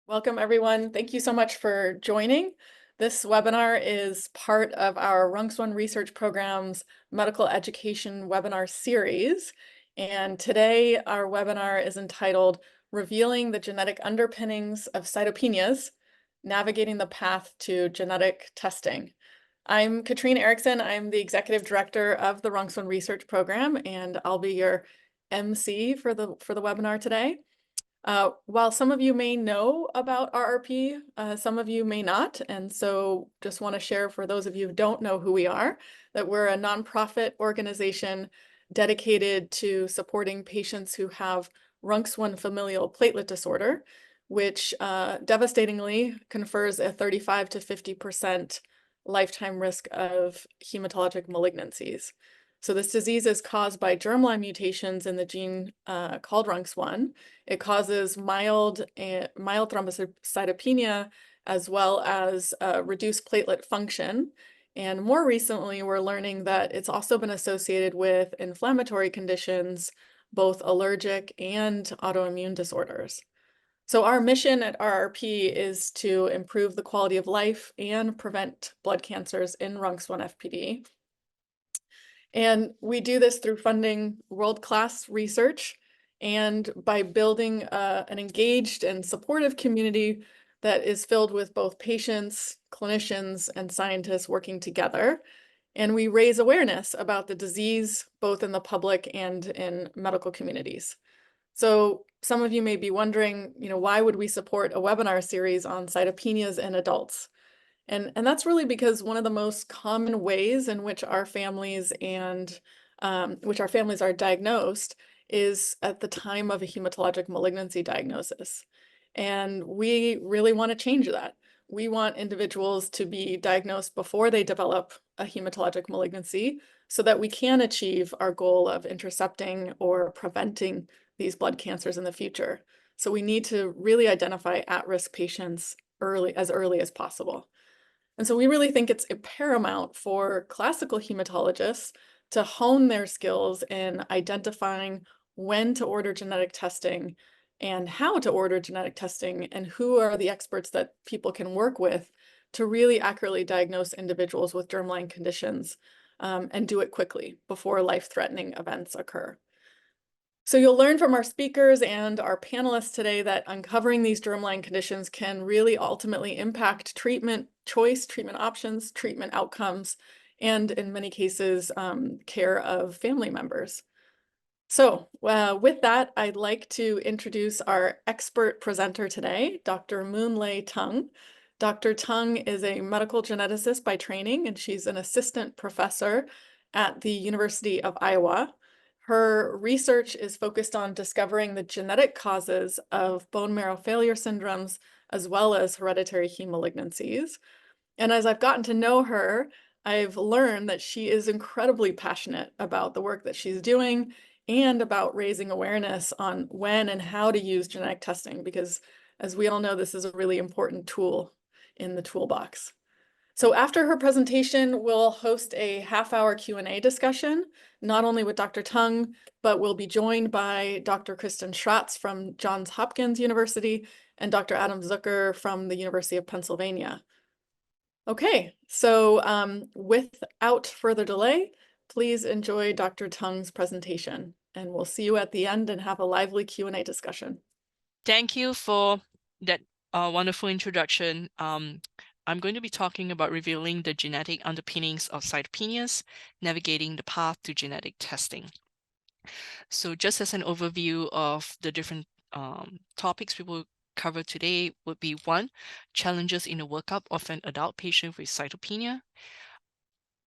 Welcome, everyone. Thank you so much for joining. This webinar is part of our RUNX1 Research Program's Medical Education Webinar Series. And today, our webinar is entitled Revealing the Genetic Underpinnings of Cytopenias, Navigating the Path to Genetic Testing. I'm Katrine Erickson. I'm the Executive Director of the RUNX1 Research Program, and I'll be your MC for the webinar today. While some of you may know about RRP, some of you may not. And so just want to share for those of you who don't know who we are, that we're a nonprofit organization dedicated to supporting patients who have RUNX1 familial platelet disorder, which devastatingly confers a 35 to 50% lifetime risk of hematologic malignancies. So this disease is caused by germline mutations in the gene called RUNX1. It causes mild thrombocytopenia as well as reduced platelet function. And more recently, we're learning that it's also been associated with inflammatory conditions, both allergic and autoimmune disorders. So our mission at RRP is to improve the quality of life and prevent blood cancers in RUNX1 FPD. And we do this through funding world-class research and by building an engaged and supportive community that is filled with both patients, clinicians, and scientists working together. And we raise awareness about the disease, both in the public and in medical communities. So some of you may be wondering, why would we support a webinar series on cytopenias in adults? And that's really because one of the most common ways in which our families are diagnosed is at the time of a hematologic malignancy diagnosis. And we really want to change that. We want individuals to be diagnosed before they develop a hematologic malignancy so that we can achieve our goal of intercepting or preventing these blood cancers in the future. So we need to really identify at-risk patients as early as possible. And so we really think it's paramount for classical hematologists to hone their skills in identifying when to order genetic testing and how to order genetic testing and who are the experts that people can work with to really accurately diagnose individuals with germline conditions and do it quickly before life-threatening events occur. So you'll learn from our speakers and our panelists today that uncovering these germline conditions can really ultimately impact treatment choice, treatment options, treatment outcomes, and in many cases, care of family members. So with that, I'd like to introduce our expert presenter today, Dr. Ley Tung. Dr. Tung is a medical geneticist by training, and she's an assistant professor at the University of Iowa. Her research is focused on discovering the genetic causes of bone marrow failure syndromes, as well as hereditary heme malignancies. And as I've gotten to know her, I've learned that she is incredibly passionate about the work that she's doing and about raising awareness on when and how to use genetic testing, because as we all know, this is a really important tool in the toolbox. So after her presentation, we'll host a half-hour Q&A discussion, not only with Dr. Tung, but we'll be joined by Dr. Kristen Schratz from Johns Hopkins University and Dr. Adam Zucker from the University of Pennsylvania. Okay, so without further delay, please enjoy Dr. Tung's presentation, and we'll see you at the end and have a lively Q&A discussion. Thank you for that wonderful introduction. I'm going to be talking about revealing the genetic underpinnings of cytopenias, navigating the path to genetic testing. So just as an overview of the different topics we will cover today would be 1, challenges in the workup of an adult patient with cytopenia,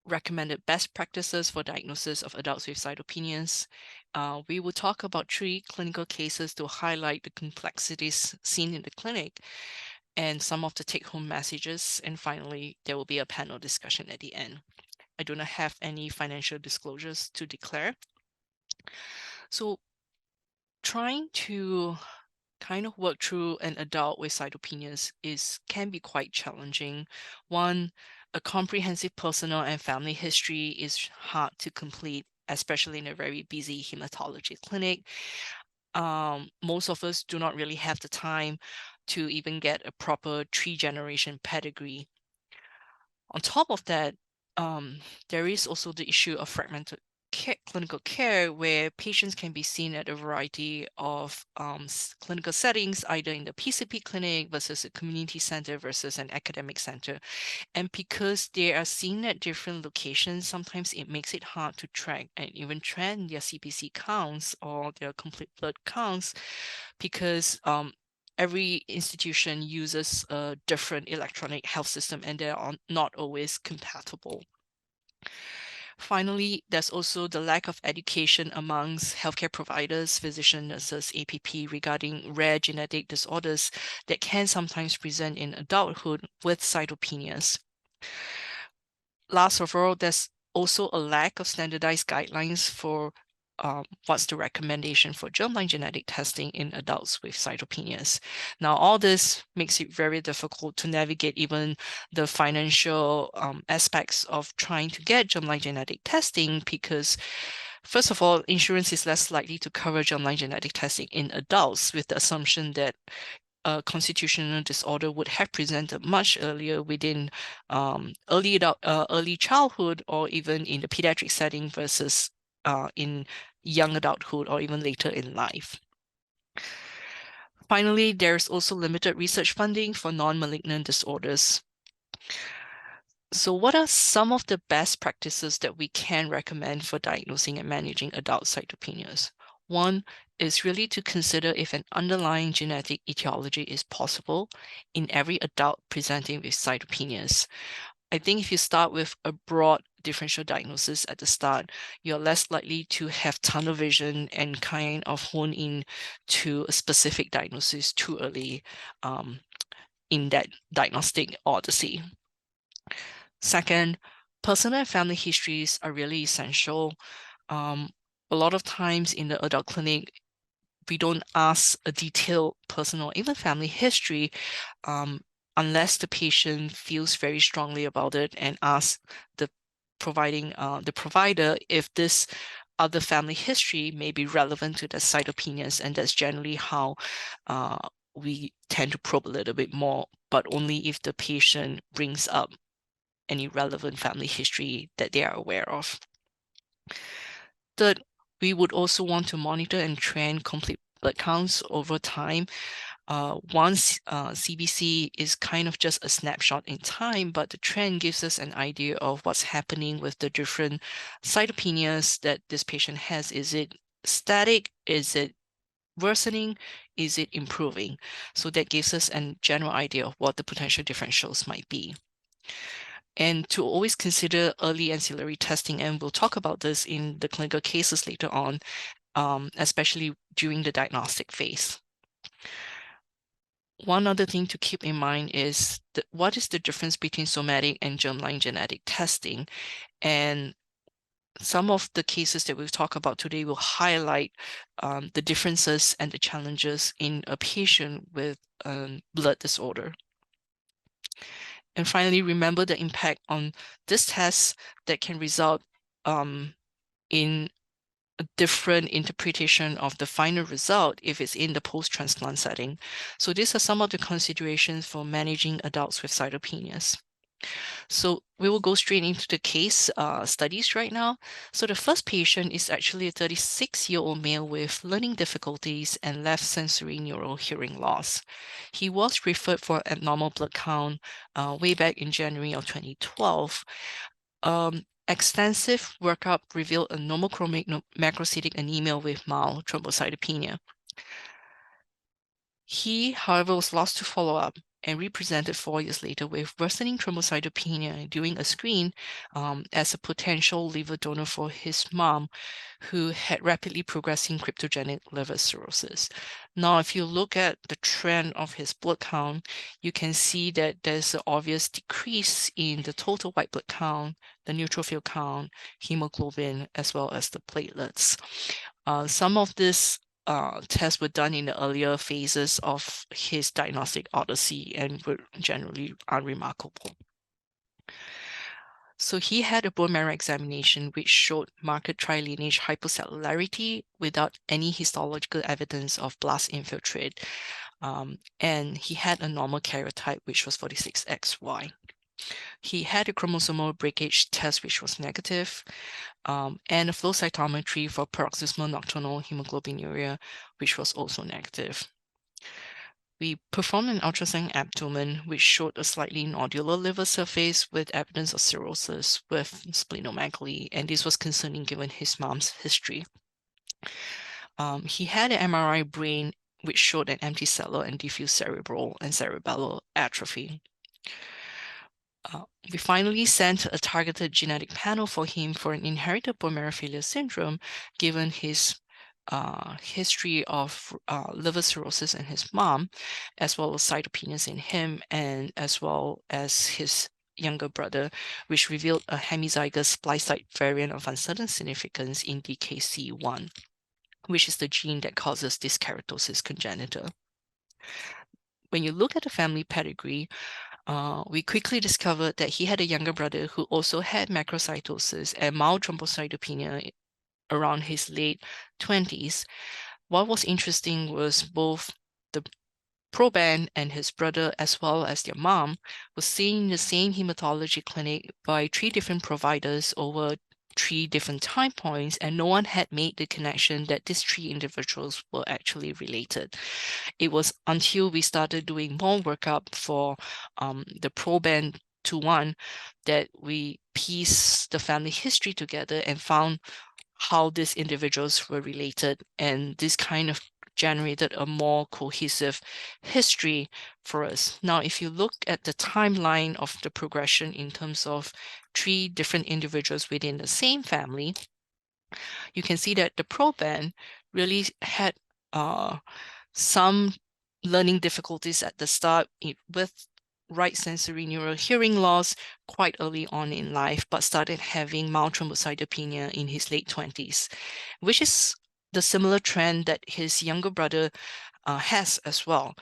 recommended best practices for diagnosis of adults with cytopenias. We will talk about 3 clinical cases to highlight the complexities seen in the clinic and some of the take-home messages. And finally, there will be a panel discussion at the end. I do not have any financial disclosures to declare. So trying to kind of work through an adult with cytopenias can be quite challenging. 1, a comprehensive personal and family history is hard to complete, especially in a very busy hematology clinic. Most of us do not really have the time to even get a proper 3-generation pedigree. On top of that, there is also the issue of fragmented clinical care, where patients can be seen at a variety of clinical settings, either in the PCP clinic versus a community center versus an academic center. And because they are seen at different locations, sometimes it makes it hard to track and even trend their CPC counts or their complete blood counts, because every institution uses a different electronic health system and they are not always compatible. Finally, there's also the lack of education amongst healthcare providers, physician nurses, APP regarding rare genetic disorders that can sometimes present in adulthood with cytopenias. Last of all, there's also a lack of standardized guidelines for what's the recommendation for germline genetic testing in adults with cytopenias. Now, all this makes it very difficult to navigate even the financial aspects of trying to get germline genetic testing, because first of all, insurance is less likely to cover germline genetic testing in adults, with the assumption that a constitutional disorder would have presented much earlier within early childhood, or even in the pediatric setting versus in young adulthood or even later in life. Finally, there's also limited research funding for non-malignant disorders. So what are some of the best practices that we can recommend for diagnosing and managing adult cytopenias? One is really to consider if an underlying genetic etiology is possible in every adult presenting with cytopenias. I think if you start with a broad differential diagnosis at the start, you're less likely to have tunnel vision and kind of hone in to a specific diagnosis too early in that diagnostic odyssey. Second, personal and family histories are really essential. A lot of times in the adult clinic, we don't ask a detailed personal, even family history, unless the patient feels very strongly about it and asks the provider if this other family history may be relevant to the cytopenias, and that's generally how we tend to probe a little bit more, but only if the patient brings up any relevant family history that they are aware of. Third, we would also want to monitor and trend complete blood counts over time. Once CBC is kind of just a snapshot in time, but the trend gives us an idea of what's happening with the different cytopenias that this patient has. Is it static? Is it worsening? Is it improving? So that gives us a general idea of what the potential differentials might be. And to always consider early ancillary testing, and we'll talk about this in the clinical cases later on, especially during the diagnostic phase. One other thing to keep in mind is what is the difference between somatic and germline genetic testing? And some of the cases that we'll talk about today will highlight the differences and the challenges in a patient with blood disorder. And finally, remember the impact on this test that can result in a different interpretation of the final result if it's in the post-transplant setting. So these are some of the considerations for managing adults with cytopenias. So we will go straight into the case studies right now. So the first patient is actually a 36-year-old male with learning difficulties and left sensory neural hearing loss. He was referred for abnormal blood count way back in January of 2012. Extensive workup revealed a normochromic macrocytic anemia with mild thrombocytopenia. He, however, was lost to follow-up and represented 4 years later with worsening thrombocytopenia during a screen as a potential liver donor for his mom, who had rapidly progressing cryptogenic liver cirrhosis. Now, if you look at the trend of his blood count, you can see that there's an obvious decrease in the total white blood count, the neutrophil count, hemoglobin, as well as the platelets. Some of this tests were done in the earlier phases of his diagnostic odyssey and were generally unremarkable. So he had a bone marrow examination which showed marked trilineage hypocellularity without any histological evidence of blast infiltrate. and he had a normal karyotype, which was 46XY. He had a chromosomal breakage test, which was negative, and a flow cytometry for paroxysmal nocturnal hemoglobinuria, which was also negative. We performed an ultrasound abdomen, which showed a slightly nodular liver surface with evidence of cirrhosis with splenomegaly, and this was concerning given his mom's history. He had an MRI brain, which showed an empty cellular and diffuse cerebral and cerebellar atrophy. We finally sent a targeted genetic panel for him for an inherited bone marrow failure syndrome, given his history of liver cirrhosis in his mom, as well as cytopenias in him, and as well as his younger brother, which revealed a hemizygous splice site variant of uncertain significance in DKC1, which is the gene that causes dyskeratosis congenita. When you look at the family pedigree, we quickly discovered that he had a younger brother who also had macrocytosis and mild thrombocytopenia around his late 20s. What was interesting was both the proband and his brother, as well as their mom, was seen in the same hematology clinic by 3 different providers over 3 different time points, and no one had made the connection that these 3 individuals were actually related. It was until we started doing more workup for the proband to one that we pieced the family history together and found how these individuals were related, and this kind of generated a more cohesive history for us. Now, if you look at the timeline of the progression in terms of 3 different individuals within the same family, you can see that the proband really had some learning difficulties at the start with right sensory neural hearing loss quite early on in life, but started having mild thrombocytopenia in his late 20s, which is the similar trend that his younger brother has as well.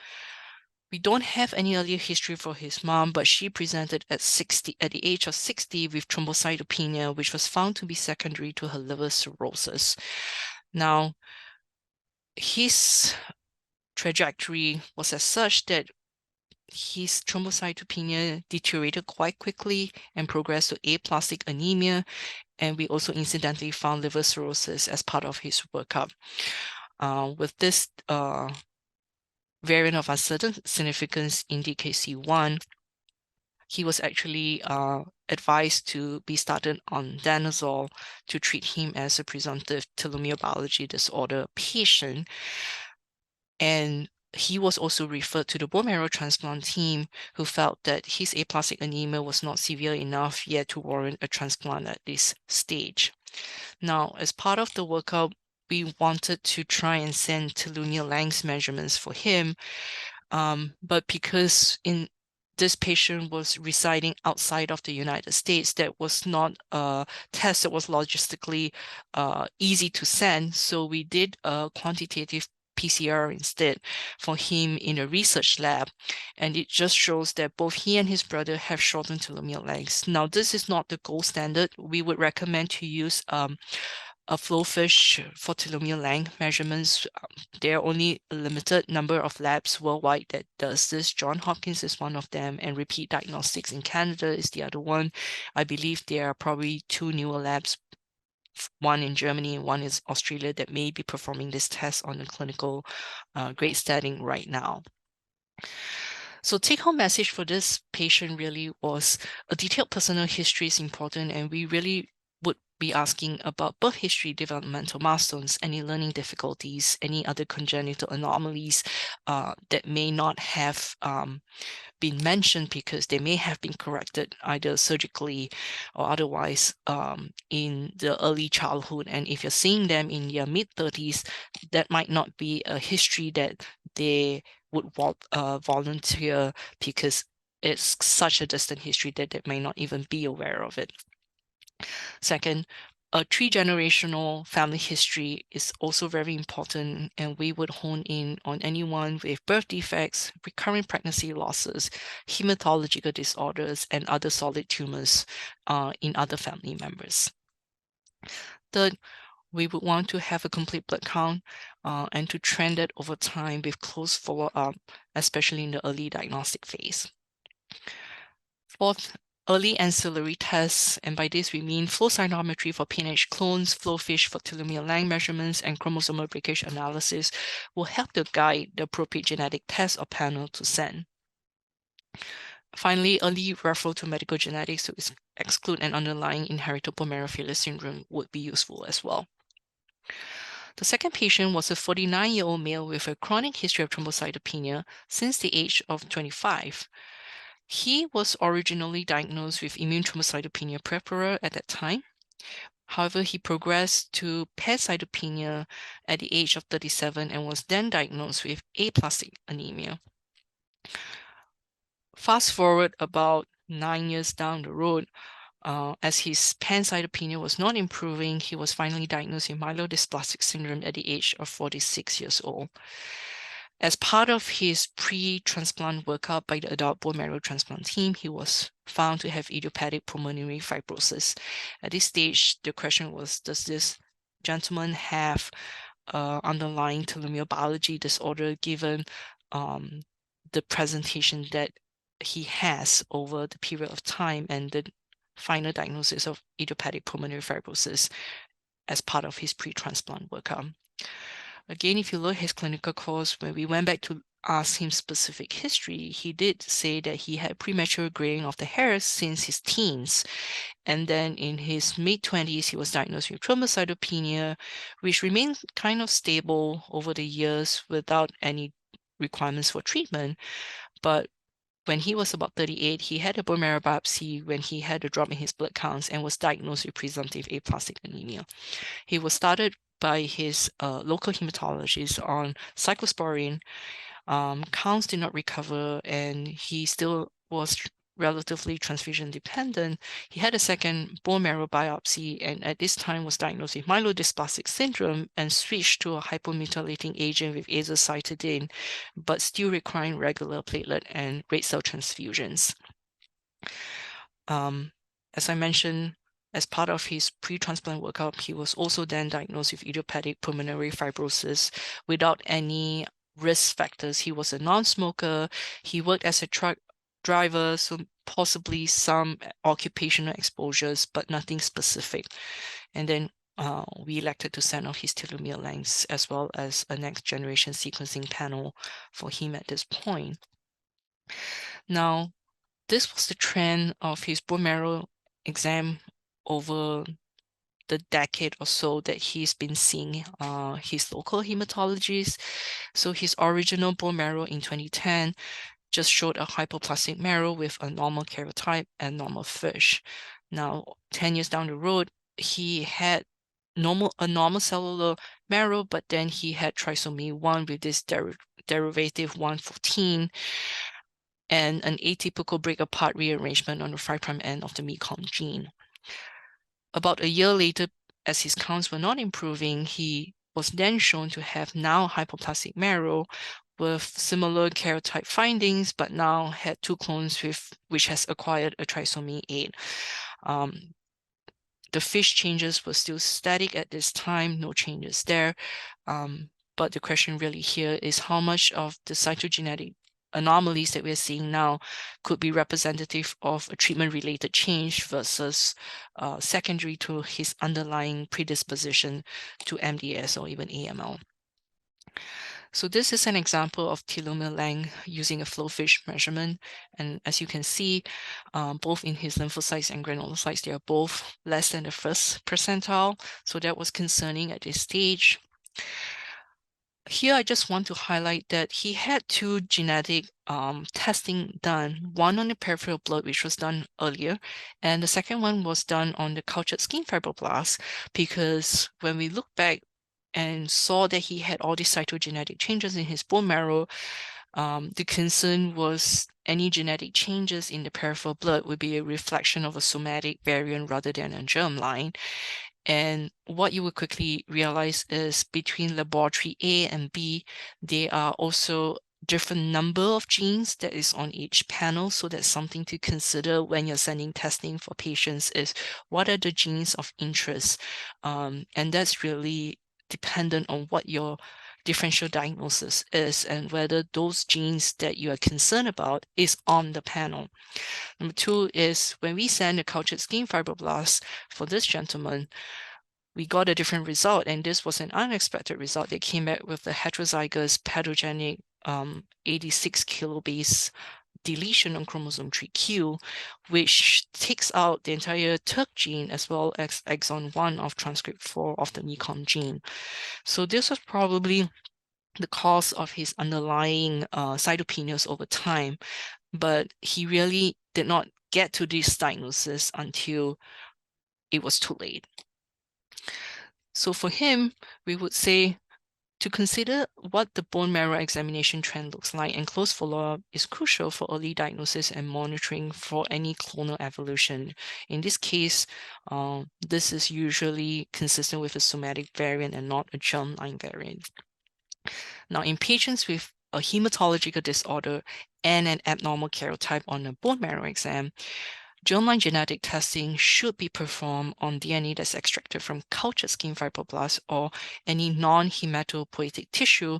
We don't have any earlier history for his mom, but she presented at the age of 60 with thrombocytopenia, which was found to be secondary to her liver cirrhosis. Now, his trajectory was as such that his thrombocytopenia deteriorated quite quickly and progressed to aplastic anemia, and we also incidentally found liver cirrhosis as part of his workup. With this variant of uncertain significance in DKC1, he was actually advised to be started on danazol to treat him as a presumptive telomeropathology disorder patient. And he was also referred to the bone marrow transplant team, who felt that his aplastic anemia was not severe enough yet to warrant a transplant at this stage. Now, as part of the workup, we wanted to try and send telomere length measurements for him, but because this patient was residing outside of the United States, that was not a test that was logistically easy to send. So we did a quantitative PCR instead for him in a research lab, and it just shows that both he and his brother have shortened telomere lengths. Now, this is not the gold standard. We would recommend to use a flow fish for telomere length measurements. There are only a limited number of labs worldwide that does this. Johns Hopkins is one of them, and Repeat Diagnostics in Canada is the other one. I believe there are probably 2 newer labs, one in Germany and one in Australia, that may be performing this test on a clinical grade setting right now. So take-home message for this patient really was a detailed personal history is important, and we really would be asking about birth history, developmental milestones, any learning difficulties, any other congenital anomalies that may not have been mentioned because they may have been corrected either surgically or otherwise in the early childhood. And if you're seeing them in their mid-30s, that might not be a history that they would volunteer, because it's such a distant history that they may not even be aware of it. Second, a 3-generational family history is also very important, and we would hone in on anyone with birth defects, recurrent pregnancy losses, hematological disorders, and other solid tumors in other family members. Third, we would want to have a complete blood count and to trend it over time with close follow-up, especially in the early diagnostic phase. Fourth, early ancillary tests, and by this we mean flow cytometry for PNH clones, flow fish for telomere length measurements, and chromosomal breakage analysis will help to guide the appropriate genetic test or panel to send. Finally, early referral to medical genetics to exclude an underlying inheritable marrow failure syndrome would be useful as well. The second patient was a 49-year-old male with a chronic history of thrombocytopenia since the age of 25. He was originally diagnosed with immune thrombocytopenia purpura at that time. However, he progressed to pancytopenia at the age of 37 and was then diagnosed with aplastic anemia. Fast forward about 9 years down the road, as his pancytopenia was not improving, he was finally diagnosed with myelodysplastic syndrome at the age of 46 years old. As part of his pre-transplant workup by the adult bone marrow transplant team, he was found to have idiopathic pulmonary fibrosis. At this stage, the question was, does this gentleman have underlying telomere biology disorder given the presentation that he has over the period of time and the final diagnosis of idiopathic pulmonary fibrosis as part of his pre-transplant workup. Again, if you look at his clinical course, when we went back to ask him specific history, he did say that he had premature graying of the hairs since his teens. And then in his mid-20s, he was diagnosed with thrombocytopenia, which remained kind of stable over the years without any requirements for treatment. But when he was about 38, he had a bone marrow biopsy when he had a drop in his blood counts and was diagnosed with presumptive aplastic anemia. He was started by his local hematologist on cyclosporine. Counts did not recover, and he still was relatively transfusion dependent. He had a second bone marrow biopsy, and at this time was diagnosed with myelodysplastic syndrome and switched to a hypometallating agent with azacitidine, but still requiring regular platelet and red cell transfusions. As I mentioned, as part of his pre-transplant workup, he was also then diagnosed with idiopathic pulmonary fibrosis without any risk factors. He was a non-smoker. He worked as a truck driver, so possibly some occupational exposures, but nothing specific. And then we elected to send off his telomere lengths as well as a next generation sequencing panel for him at this point. Now, this was the trend of his bone marrow exam over the decade or so that he's been seeing his local hematologist. So his original bone marrow in 2010 just showed a hypoplastic marrow with a normal karyotype and normal fish. Now, 10 years down the road, he had a normal cellular marrow, but then he had trisomy 1 with this derivative 114 and an atypical break apart rearrangement on the 5' end of the MECOM gene. About a year later, as his counts were not improving, he was then shown to have now hypoplastic marrow with similar karyotype findings, but now had 2 clones which has acquired a trisomy 8. The fish changes were still static at this time, no changes there. But the question really here is how much of the cytogenetic anomalies that we're seeing now could be representative of a treatment-related change versus secondary to his underlying predisposition to MDS or even AML. So this is an example of telomere length using a flow fish measurement. And as you can see, both in his lymphocytes and granulocytes, they are both less than the first percentile. So that was concerning at this stage. Here, I just want to highlight that he had 2 genetic testing done, one on the peripheral blood, which was done earlier, and the second one was done on the cultured skin fibroblasts, because when we look back and saw that he had all these cytogenetic changes in his bone marrow, the concern was any genetic changes in the peripheral blood would be a reflection of a somatic variant rather than a germline. And what you will quickly realize is between laboratory A and B, they are also different number of genes that is on each panel. So that's something to consider when you're sending testing for patients, is what are the genes of interest? And that's really dependent on what your differential diagnosis is and whether those genes that you are concerned about is on the panel. Number two is when we send a cultured skin fibroblast for this gentleman, we got a different result, and this was an unexpected result. They came back with the heterozygous pathogenic 86 kilobase deletion on chromosome 3q, which takes out the entire TERK gene as well as exon 1 of transcript 4 of the MECOM gene. So this was probably the cause of his underlying cytopenias over time, but he really did not get to this diagnosis until it was too late. So for him, we would say to consider what the bone marrow examination trend looks like, and close follow-up is crucial for early diagnosis and monitoring for any clonal evolution. In this case, this is usually consistent with a somatic variant and not a germline variant. Now, in patients with a hematological disorder and an abnormal karyotype on a bone marrow exam, germline genetic testing should be performed on DNA that's extracted from cultured skin fibroblasts or any non-hematopoietic tissue,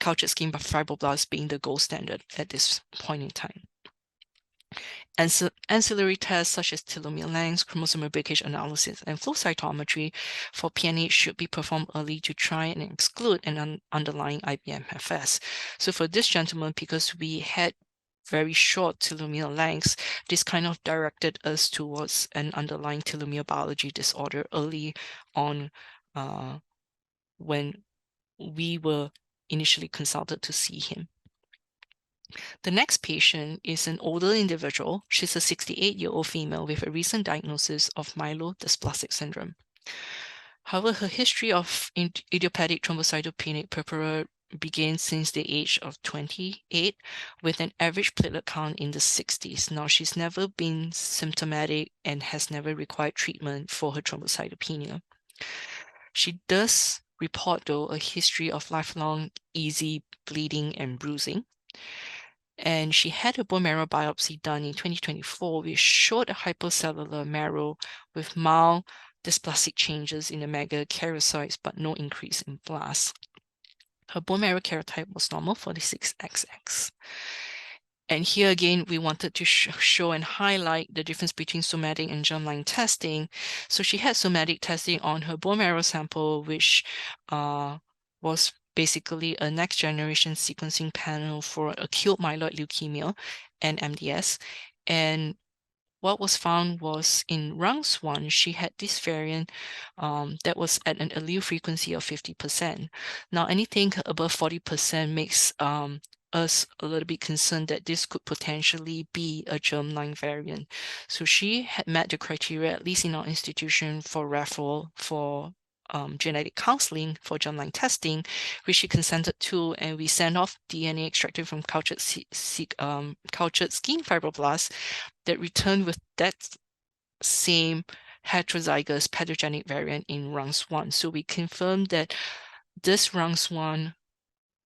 cultured skin fibroblasts being the gold standard at this point in time. Ancillary tests such as telomere length, chromosomal breakage analysis, and flow cytometry for PNH should be performed early to try and exclude an underlying IBMFS. So for this gentleman, because we had very short telomere lengths, this kind of directed us towards an underlying telomere biology disorder early on when we were initially consulted to see him. The next patient is an older individual. She's a 68-year-old female with a recent diagnosis of myelodysplastic syndrome. However, her history of idiopathic thrombocytopenic purpura began since the age of 28 with an average platelet count in the 60s. Now, she's never been symptomatic and has never required treatment for her thrombocytopenia. She does report, though, a history of lifelong easy bleeding and bruising. And she had a bone marrow biopsy done in 2024, which showed a hypercellular marrow with mild dysplastic changes in the megakaryocytes, but no increase in blasts. Her bone marrow karyotype was normal, 46XX. And here again, we wanted to show and highlight the difference between somatic and germline testing. So she had somatic testing on her bone marrow sample, which was basically a next generation sequencing panel for acute myeloid leukemia and MDS. And what was found was in RUNX1, she had this variant that was at an allele frequency of 50%. Now, anything above 40% makes us a little bit concerned that this could potentially be a germline variant. So she had met the criteria, at least in our institution, for referral for genetic counseling for germline testing, which she consented to, and we sent off DNA extracted from cultured skin fibroblasts that returned with that same heterozygous pathogenic variant in RUNX1. So we confirmed that this RUNX1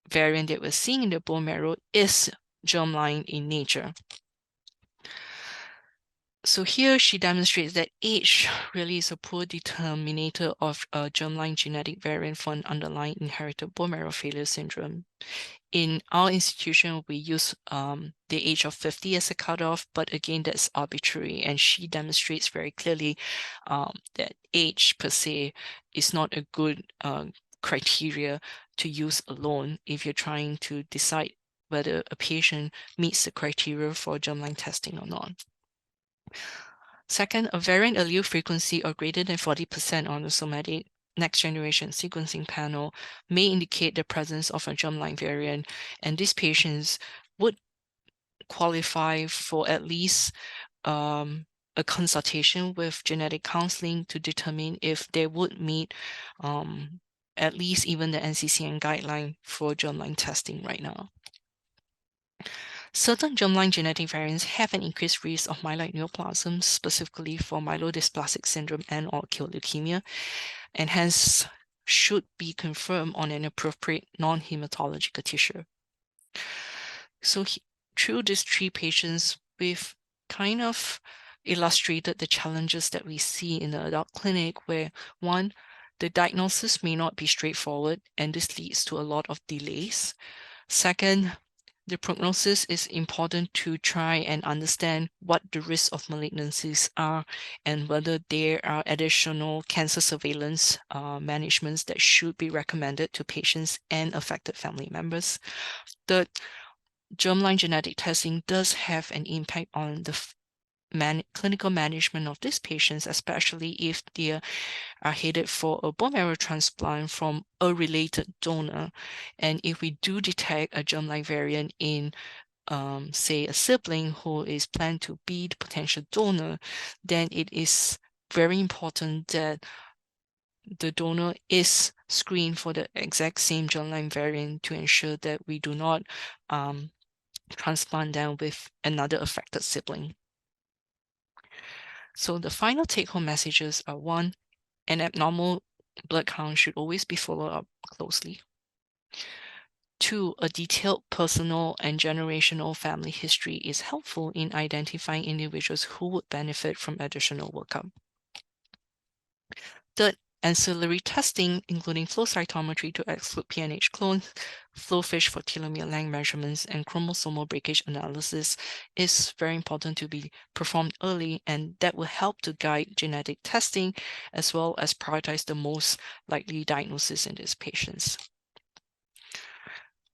variant that we're seeing in the bone marrow is germline in nature. So here she demonstrates that age really is a poor determinator of a germline genetic variant for an underlying inherited bone marrow failure syndrome. In our institution, we use the age of 50 as a cutoff, but again, that's arbitrary. And she demonstrates very clearly that age per se is not a good criteria to use alone if you're trying to decide whether a patient meets the criteria for germline testing or not. Second, a variant allele frequency of greater than 40% on the somatic next generation sequencing panel may indicate the presence of a germline variant, and these patients would qualify for at least a consultation with genetic counseling to determine if they would meet at least even the NCCN guideline for germline testing right now. Certain germline genetic variants have an increased risk of myeloid neoplasms, specifically for myelodysplastic syndrome and or acute leukemia, and hence should be confirmed on an appropriate non-hematological tissue. So through these 3 patients, we've kind of illustrated the challenges that we see in the adult clinic, where one, the diagnosis may not be straightforward, and this leads to a lot of delays. Second, the prognosis is important to try and understand what the risks of malignancies are and whether there are additional cancer surveillance managements that should be recommended to patients and affected family members. Third, germline genetic testing does have an impact on the clinical management of these patients, especially if they are headed for a bone marrow transplant from a related donor. And if we do detect a germline variant in, say, a sibling who is planned to be the potential donor, then it is very important that the donor is screened for the exact same germline variant to ensure that we do not transplant them with another affected sibling. So the final take-home messages are: one, an abnormal blood count should always be followed up closely. Two, a detailed personal and generational family history is helpful in identifying individuals who would benefit from additional workup. Third, ancillary testing, including flow cytometry to exclude PNH clones, flow fish for telomere length measurements, and chromosomal breakage analysis, is very important to be performed early, and that will help to guide genetic testing as well as prioritize the most likely diagnosis in these patients.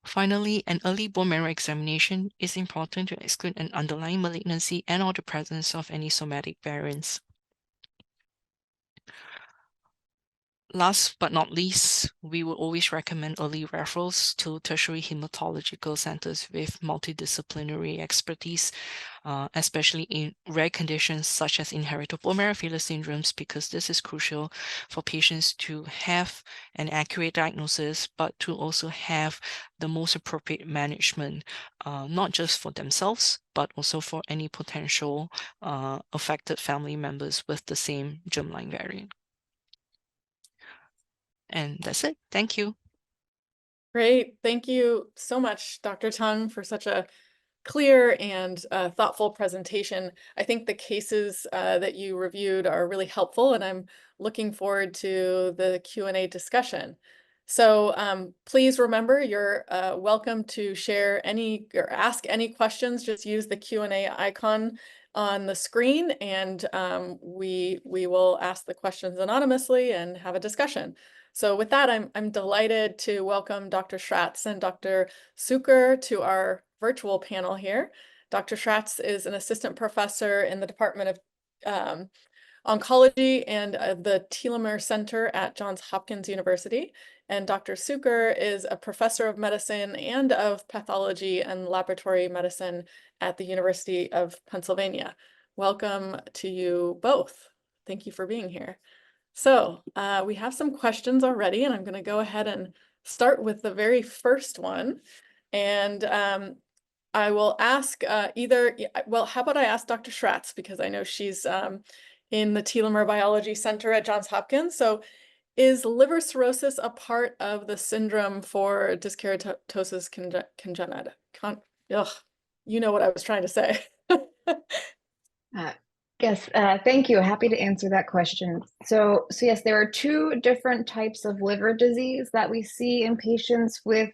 Finally, an early bone marrow examination is important to exclude an underlying malignancy and/or the presence of any somatic variants. Last but not least, we will always recommend early referrals to tertiary hematological centers with multidisciplinary expertise, especially in rare conditions such as inherited bone marrow failure syndromes, because this is crucial for patients to have an accurate diagnosis, but to also have the most appropriate management, not just for themselves, but also for any potential affected family members with the same germline variant. And that's it. Thank you. Great. Thank you so much, Dr. Tung, for such a clear and thoughtful presentation. I think the cases that you reviewed are really helpful, and I'm looking forward to the Q&A discussion. So please remember, you're welcome to share any or ask any questions. Just use the Q&A icon on the screen, and we will ask the questions anonymously and have a discussion. So with that, I'm delighted to welcome Dr. Schratz and Dr. Cuker to our virtual panel here. Dr. Schratz is an assistant professor in the Department of Oncology and the Telomere Center at Johns Hopkins University. And Dr. Cuker is a professor of medicine and of pathology and laboratory medicine at the University of Pennsylvania. Welcome to you both. Thank you for being here. So we have some questions already, and I'm going to go ahead and start with the very first one. And I will ask well, how about I ask Dr. Schratz, because I know she's in the Telomere Biology Center at Johns Hopkins. So is liver cirrhosis a part of the syndrome for dyskeratosis congenita? You know what I was trying to say. Yes, thank you. Happy to answer that question. So yes, there are 2 different types of liver disease that we see in patients with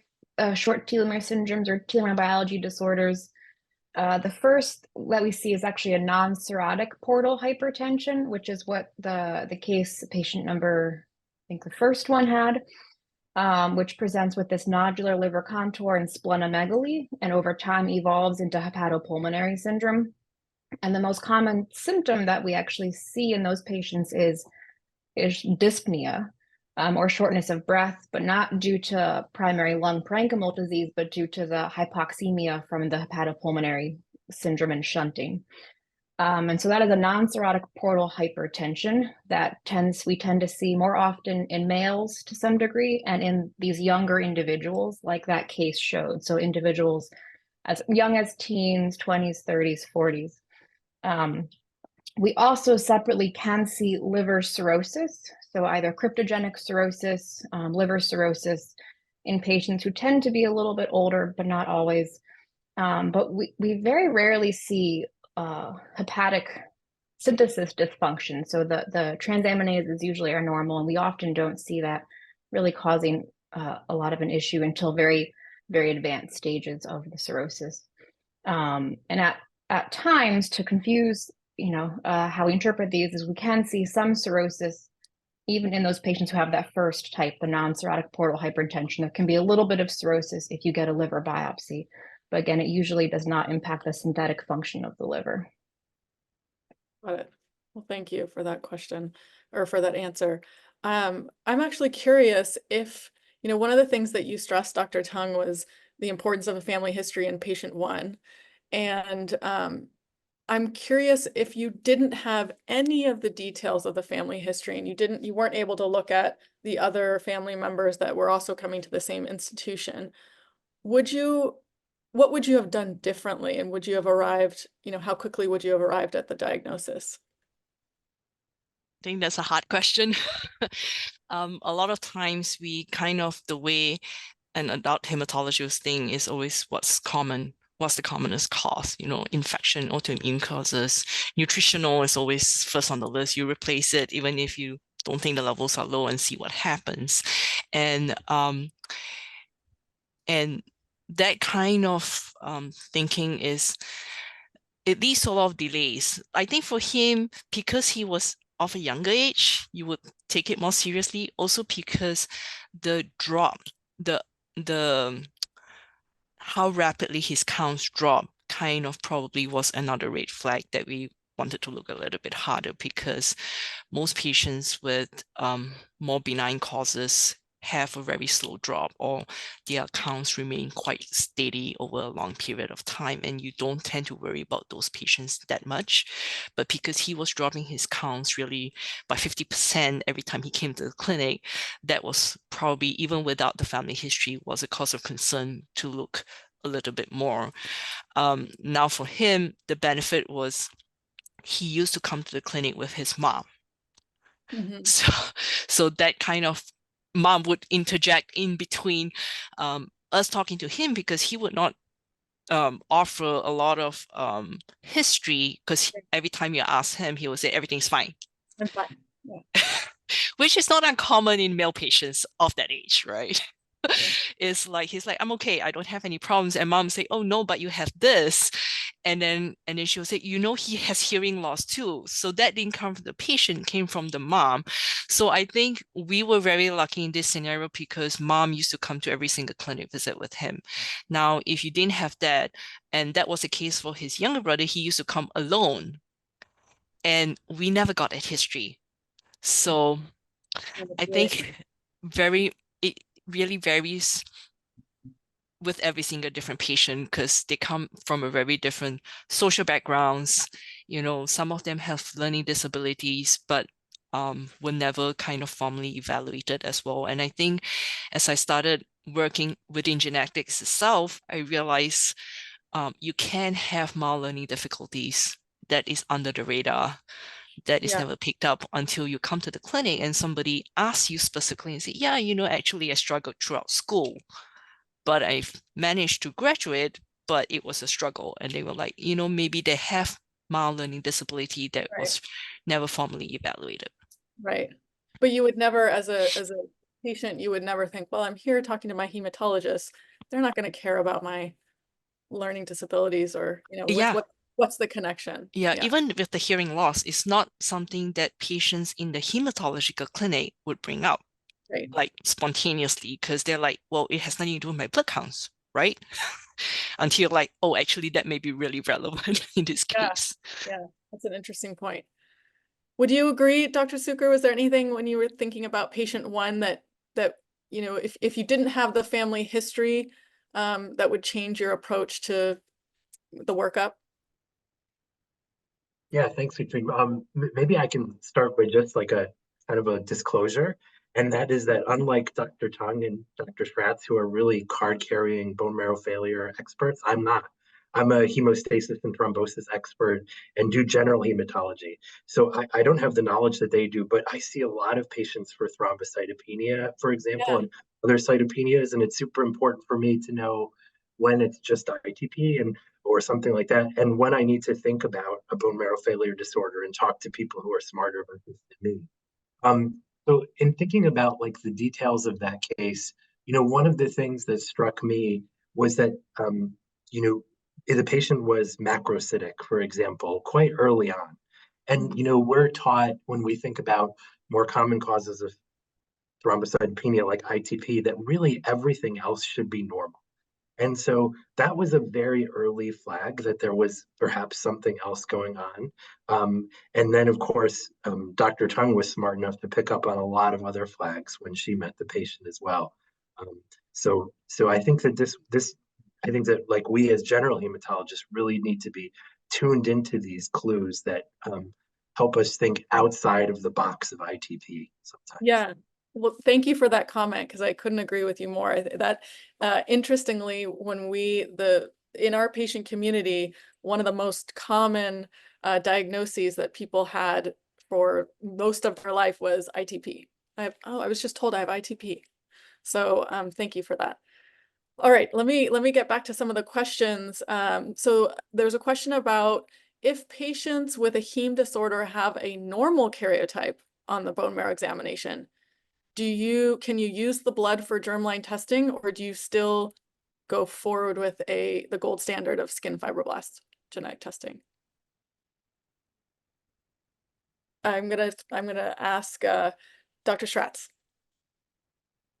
short telomere syndromes or telomere biology disorders. The first that we see is actually a non-cirrhotic portal hypertension, which is what the case patient number, I think the first one had, which presents with this nodular liver contour and splenomegaly, and over time evolves into hepatopulmonary syndrome. And the most common symptom that we actually see in those patients is dyspnea, or shortness of breath, but not due to primary lung parenchymal disease, but due to the hypoxemia from the hepatopulmonary syndrome and shunting. And so that is a non-cirrhotic portal hypertension that we tend to see more often in males to some degree, and in these younger individuals, like that case showed. So individuals as young as teens, 20s, 30s, 40s. We also separately can see liver cirrhosis, so either cryptogenic cirrhosis, liver cirrhosis, in patients who tend to be a little bit older, but not always. But we very rarely see hepatic synthesis dysfunction. So the transaminases usually are normal, and we often don't see that really causing a lot of an issue until very, very advanced stages of the cirrhosis. And at times, to confuse, how we interpret these, is we can see some cirrhosis even in those patients who have that first type, the non-cirrhotic portal hypertension. There can be a little bit of cirrhosis if you get a liver biopsy, but again, it usually does not impact the synthetic function of the liver. Got it. Well, thank you for that question, or for that answer. I'm actually curious if, one of the things that you stressed, Dr. Tung, was the importance of a family history in patient one. And I'm curious if you didn't have any of the details of the family history and you weren't able to look at the other family members that were also coming to the same institution, what would you have done differently? And would you have arrived, how quickly would you have arrived at the diagnosis? I think that's a hard question. A lot of times we the way an adult hematologist think is always what's the commonest cause, infection, autoimmune causes. Nutritional is always first on the list. You replace it even if you don't think the levels are low and see what happens. And that kind of thinking it leads to a lot of delays. I think for him, because he was of a younger age, you would take it more seriously. Also because the drop, the how rapidly his counts drop kind of probably was another red flag that we wanted to look a little bit harder, because most patients with more benign causes have a very slow drop, or their counts remain quite steady over a long period of time, and you don't tend to worry about those patients that much. But because he was dropping his counts really by 50% every time he came to the clinic, that was probably, even without the family history, was a cause of concern to look a little bit more. Now for him, the benefit was he used to come to the clinic with his mom. Mm-hmm. So that kind of mom would interject in between us talking to him, because he would not offer a lot of history, because every time you ask him, he will say everything's fine. I'm fine. Yeah. Which is not uncommon in male patients of that age, right? Yeah. It's like, he's like, I'm okay, I don't have any problems. And mom say, oh no, but you have this. And then she'll say, he has hearing loss too. So that didn't come from the patient, came from the mom. So I think we were very lucky in this scenario, because mom used to come to every single clinic visit with him. Now, if you didn't have that, and that was the case for his younger brother, he used to come alone. And we never got that history. So I think it really varies with every single different patient, because they come from a very different social backgrounds. Some of them have learning disabilities, but were never kind of formally evaluated as well. And I think as I started working within genetics itself, I realized you can have mild learning difficulties that is under the radar, that is never picked up until you come to the clinic and somebody asks you specifically and say, yeah, actually I struggled throughout school, but I've managed to graduate, but it was a struggle. And they were like, maybe they have mild learning disability that was never formally evaluated. Right. But you would never, as a patient, you would never think, well, I'm here talking to my hematologist. They're not going to care about my learning disabilities, or, what's the connection? Yeah, even with the hearing loss, it's not something that patients in the hematological clinic would bring up. Right. Like spontaneously, because they're like, well, it has nothing to do with my blood counts, right? Until like, oh, actually that may be really relevant in this case. Yeah, that's an interesting point. Would you agree, Dr. Cuker? Was there anything when you were thinking about patient one that if you didn't have the family history, that would change your approach to the workup? Yeah, thanks, Katrina. Maybe I can start with just like a kind of a disclosure, and that is that unlike Dr. Tung and Dr. Schratz, who are really card-carrying bone marrow failure experts, I'm not. I'm a hemostasis and thrombosis expert and do general hematology. So I don't have the knowledge that they do, but I see a lot of patients for thrombocytopenia, for example, and other cytopenias, and it's super important for me to know when it's just ITP and or something like that, and when I need to think about a bone marrow failure disorder and talk to people who are smarter about this than me. So in thinking about like the details of that case, one of the things that struck me was that, you know, the patient was macrocytic, for example, quite early on. And, we're taught when we think about more common causes of thrombocytopenia like ITP that really everything else should be normal. And so that was a very early flag that there was perhaps something else going on. And then, of course, Dr. Tung was smart enough to pick up on a lot of other flags when she met the patient as well. So I think that I think that like we as general hematologists really need to be tuned into these clues that help us think outside of the box of ITP sometimes. Yeah. Well, thank you for that comment, because I couldn't agree with you more. That interestingly, when in our patient community, one of the most common diagnoses that people had for most of their life was ITP. I was just told I have ITP. So thank you for that. All right, let me get back to some of the questions. So there's a question about if patients with a heme disorder have a normal karyotype on the bone marrow examination, can you use the blood for germline testing, or do you still go forward with the gold standard of skin fibroblast genetic testing? I'm gonna ask Dr. Schratz.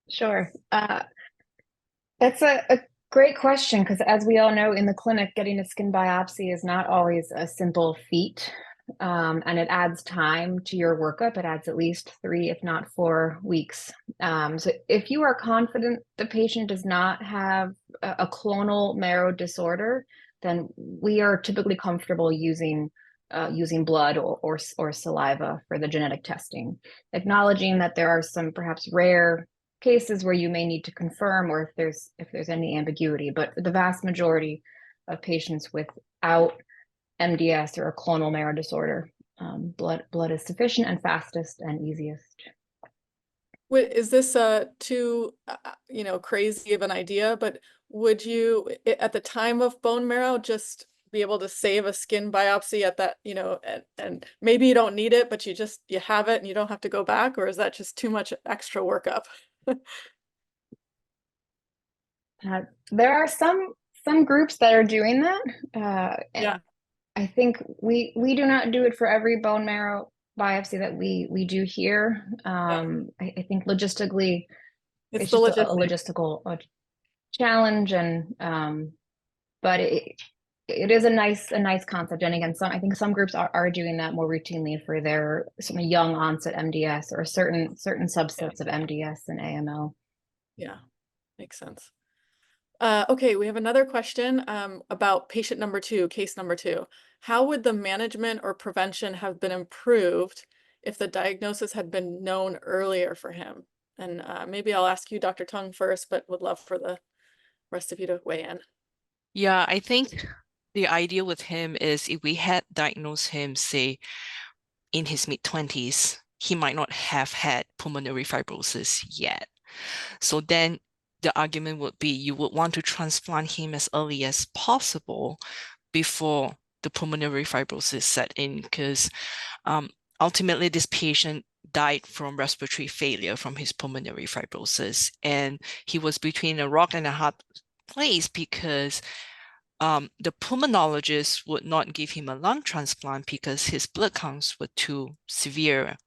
Sure. That's a great question, because as we all know, in the clinic, getting a skin biopsy is not always a simple feat. And it adds time to your workup. It adds at least 3, if not 4 weeks. So if you are confident the patient does not have a clonal marrow disorder, then we are typically comfortable using blood or saliva for the genetic testing, acknowledging that there are some perhaps rare cases where you may need to confirm, or if there's any ambiguity. But for the vast majority of patients without MDS or a clonal marrow disorder, blood is sufficient and fastest and easiest. Is this too crazy of an idea? But would you, at the time of bone marrow, just be able to save a skin biopsy at that, and maybe you don't need it, but you have it and you don't have to go back? Or is that just too much extra workup? There are some groups that are doing that. Yeah. I think we do not do it for every bone marrow biopsy that we do here. I think logistically, it's just a logistical challenge, and but it is a nice concept. And again, I think some groups are doing that more routinely for their some young onset MDS or certain subsets of MDS and AML. Yeah, makes sense. Okay, we have another question about patient number 2, case number 2. How would the management or prevention have been improved if the diagnosis had been known earlier for him? And maybe I'll ask you, Dr. Tung, first, but would love for the rest of you to weigh in. Yeah, I think the idea with him is if we had diagnosed him, say, in his mid-20s, he might not have had pulmonary fibrosis yet. So then the argument would be you would want to transplant him as early as possible before the pulmonary fibrosis set in, because ultimately this patient died from respiratory failure from his pulmonary fibrosis. And he was between a rock and a hard place because the pulmonologist would not give him a lung transplant because his blood counts were too severe.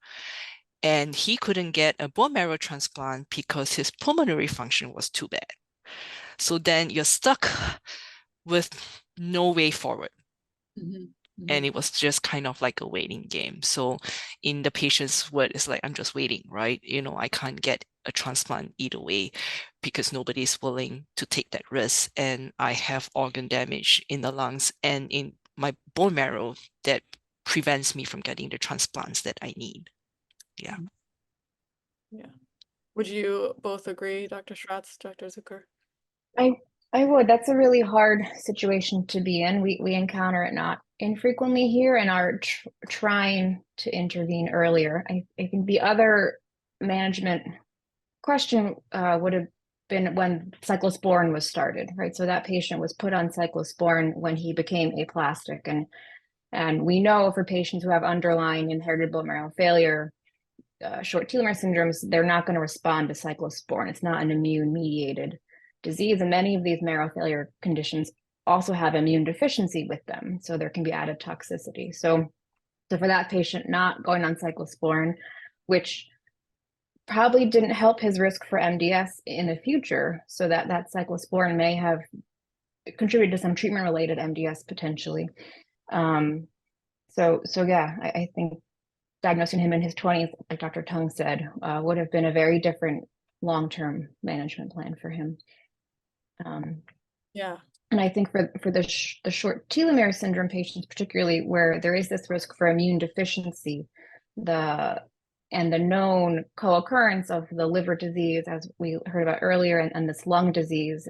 And he couldn't get a bone marrow transplant because his pulmonary function was too bad. So then you're stuck with no way forward. Mm-hmm. Mm-hmm. And it was just kind of like a waiting game. So in the patient's word, it's like, I'm just waiting, right? I can't get a transplant either way because nobody's willing to take that risk. And I have organ damage in the lungs and in my bone marrow that prevents me from getting the transplants that I need. Yeah. Yeah. Would you both agree, Dr. Schratz, Dr. Cuker? I would. That's a really hard situation to be in. We encounter it not infrequently here and are trying to intervene earlier. I think the other management question would have been when cyclosporin was started, right? So that patient was put on cyclosporin when he became aplastic. And we know for patients who have underlying inherited bone marrow failure, short telomere syndromes, they're not going to respond to cyclosporin. It's not an immune-mediated disease. And many of these marrow failure conditions also have immune deficiency with them. So there can be added toxicity. So for that patient not going on cyclosporin, which probably didn't help his risk for MDS in the future, so that cyclosporin may have contributed to some treatment-related MDS potentially. So yeah, I think diagnosing him in his 20s, like Dr. Tung said, would have been a very different long-term management plan for him. Yeah. And I think for the short telomere syndrome patients, particularly where there is this risk for immune deficiency, the known co-occurrence of the liver disease, as we heard about earlier, and this lung disease,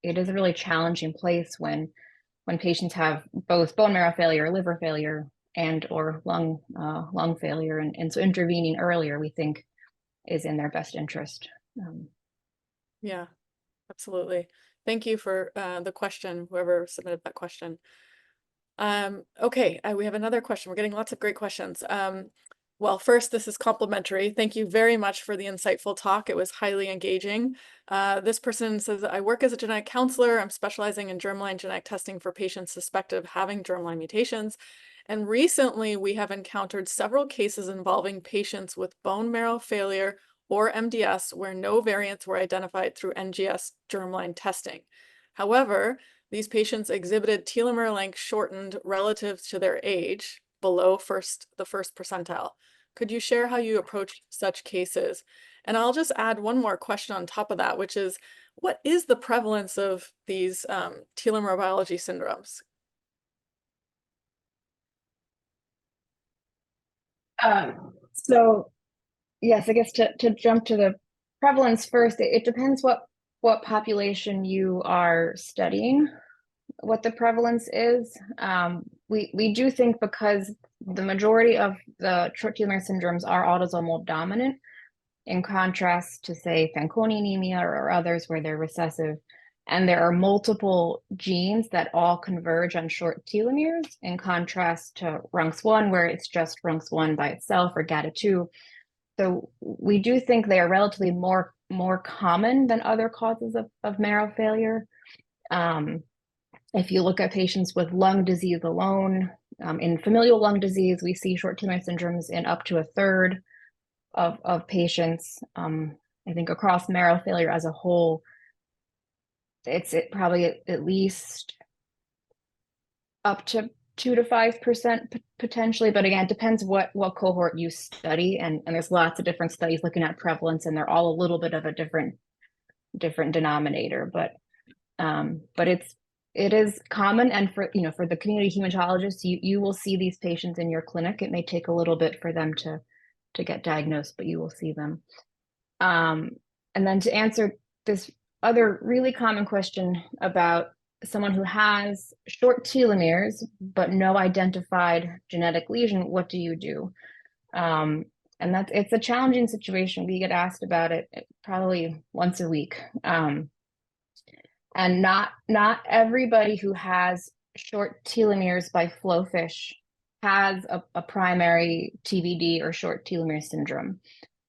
it is a really challenging place when patients have both bone marrow failure, liver failure, and or lung failure, and so intervening earlier, we think, is in their best interest. Yeah, absolutely. Thank you for the question, whoever submitted that question. Okay, we have another question. We're getting lots of great questions. Well, first, this is complimentary. Thank you very much for the insightful talk. It was highly engaging. This person says, I work as a genetic counselor. I'm specializing in germline genetic testing for patients suspected of having germline mutations. And recently, we have encountered several cases involving patients with bone marrow failure or MDS where no variants were identified through NGS germline testing. However, these patients exhibited telomere length shortened relative to their age, below the first percentile. Could you share how you approach such cases? And I'll just add one more question on top of that, which is, what is the prevalence of these telomerobiology syndromes? So yes, I guess to jump to the prevalence first, it depends what population you are studying, what the prevalence is. We do think, because the majority of the short telomere syndromes are autosomal dominant, in contrast to, say, Fanconi anemia or others where they're recessive, and there are multiple genes that all converge on short telomeres, in contrast to RUNX1, where it's just RUNX1 by itself, or GATA2. So we do think they are relatively more common than other causes of marrow failure. If you look at patients with lung disease alone, in familial lung disease, we see short telomere syndromes in up to a third of patients. I think across marrow failure as a whole, it's probably at least up to 2 to 5% potentially, but again, it depends what cohort you study, and there's lots of different studies looking at prevalence, and they're all a little bit of a different denominator, but it is common. And for the community hematologists, you will see these patients in your clinic. It may take a little bit for them to get diagnosed, but you will see them. And then to answer this other really common question about someone who has short telomeres but no identified genetic lesion, what do you do? And it's a challenging situation. We get asked about it probably once a week. And not everybody who has short telomeres by flowfish has a primary TVD or short telomere syndrome.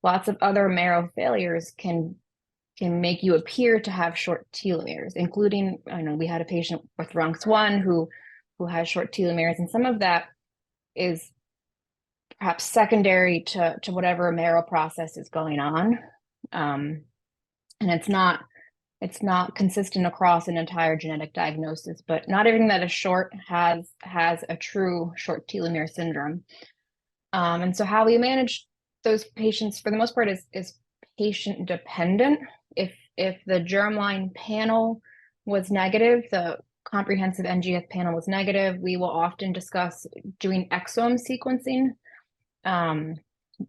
Lots of other marrow failures can make you appear to have short telomeres, including, I know we had a patient with RUNX1 who has short telomeres, and some of that is perhaps secondary to whatever marrow process is going on. And it's not consistent across an entire genetic diagnosis, but not everything that is short has a true short telomere syndrome. And so how we manage those patients, for the most part, is patient dependent. If the germline panel was negative, the comprehensive NGS panel was negative, we will often discuss doing exome sequencing.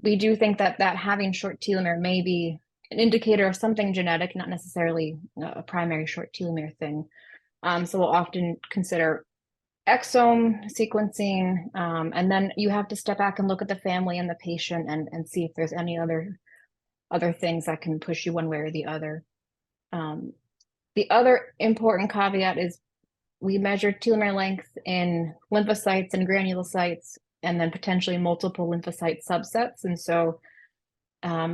We do think that having short telomere may be an indicator of something genetic, not necessarily a primary short telomere thing. So we'll often consider exome sequencing, and then you have to step back and look at the family and the patient and see if there's any other other things that can push you one way or the other. The other important caveat is we measure telomere length in lymphocytes and granulocytes, and then potentially multiple lymphocyte subsets. And so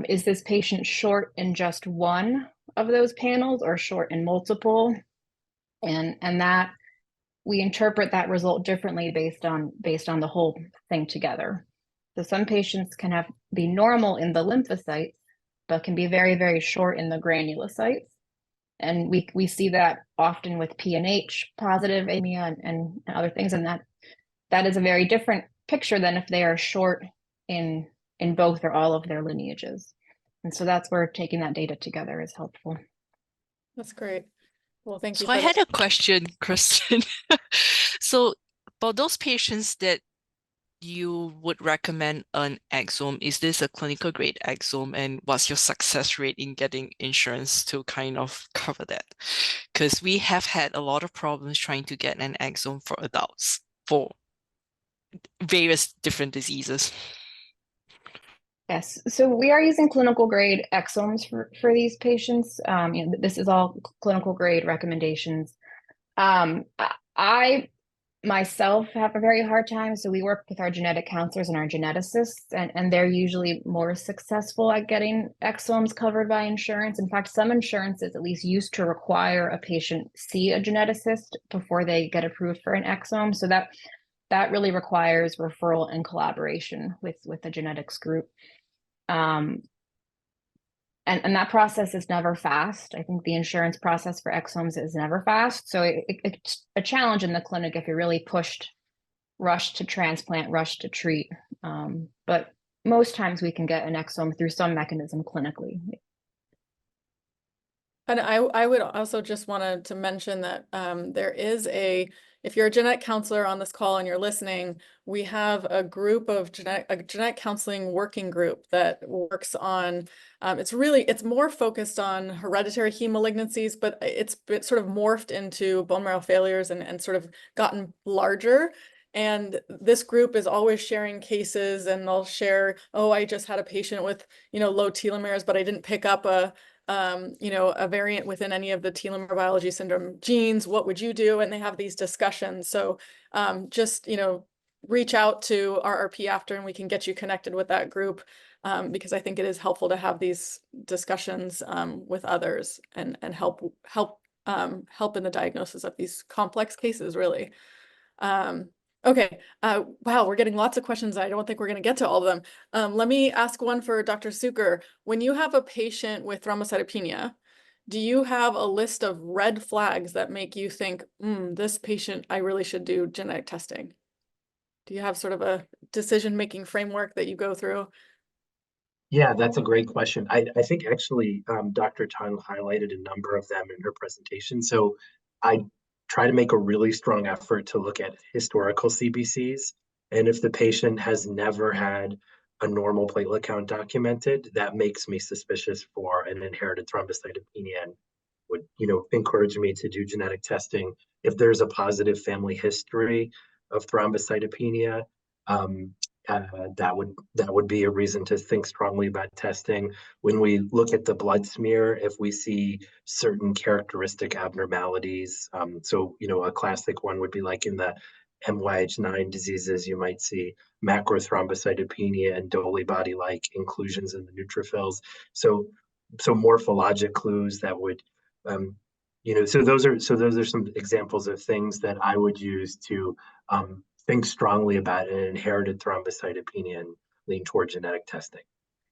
is this patient short in just one of those panels or short in multiple? And that we interpret that result differently based on the whole thing together. So some patients can be normal in the lymphocytes, but can be very, very short in the granulocytes. And we see that often with PNH positive anemia and other things. And that is a very different picture than if they are short in both or all of their lineages. And so that's where taking that data together is helpful. That's great. Well, thank you So for I had a question, Kristen. So for those patients that you would recommend an exome, is this a clinical grade exome, and what's your success rate in getting insurance to kind of cover that? Because we have had a lot of problems trying to get an exome for adults for various different diseases. Yes, so we are using clinical grade exomes for these patients. This is all clinical grade recommendations. I myself have a very hard time. So we work with our genetic counselors and our geneticists, and they're usually more successful at getting exomes covered by insurance. In fact, some insurances at least used to require a patient see a geneticist before they get approved for an exome. So that really requires referral and collaboration with the genetics group. And that process is never fast. I think the insurance process for exomes is never fast. So it's a challenge in the clinic if you're really rushed to transplant, rushed to treat. But most times we can get an exome through some mechanism clinically. And I would also just wanted to mention that there is if you're a genetic counselor on this call and you're listening, we have a group of genetic counseling working group that works on, it's more focused on hereditary heme malignancies, but it's sort of morphed into bone marrow failures and sort of gotten larger. And this group is always sharing cases, and they'll share, oh, I just had a patient with, low telomeres, but I didn't pick up a variant within any of the telomere biology syndrome genes. What would you do? And they have these discussions. So just, reach out to RRP after, and we can get you connected with that group, because I think it is helpful to have these discussions with others and help in the diagnosis of these complex cases, really. Okay. Wow, we're getting lots of questions. I don't think we're going to get to all of them. Let me ask one for Dr. Cuker. When you have a patient with thrombocytopenia, do you have a list of red flags that make you think, this patient, I really should do genetic testing? Do you have sort of a decision-making framework that you go through? Yeah, that's a great question. I think actually Dr. Tung highlighted a number of them in her presentation. So I try to make a really strong effort to look at historical CBCs. And if the patient has never had a normal platelet count documented, that makes me suspicious for an inherited thrombocytopenia and would, encourage me to do genetic testing. If there's a positive family history of thrombocytopenia, that would be a reason to think strongly about testing. When we look at the blood smear, if we see certain characteristic abnormalities, so a classic one would be like in the MYH9 diseases, you might see macrothrombocytopenia and Dolly body-like inclusions in the neutrophils. So morphologic clues that would, so those are some examples of things that I would use to think strongly about an inherited thrombocytopenia and lean toward genetic testing.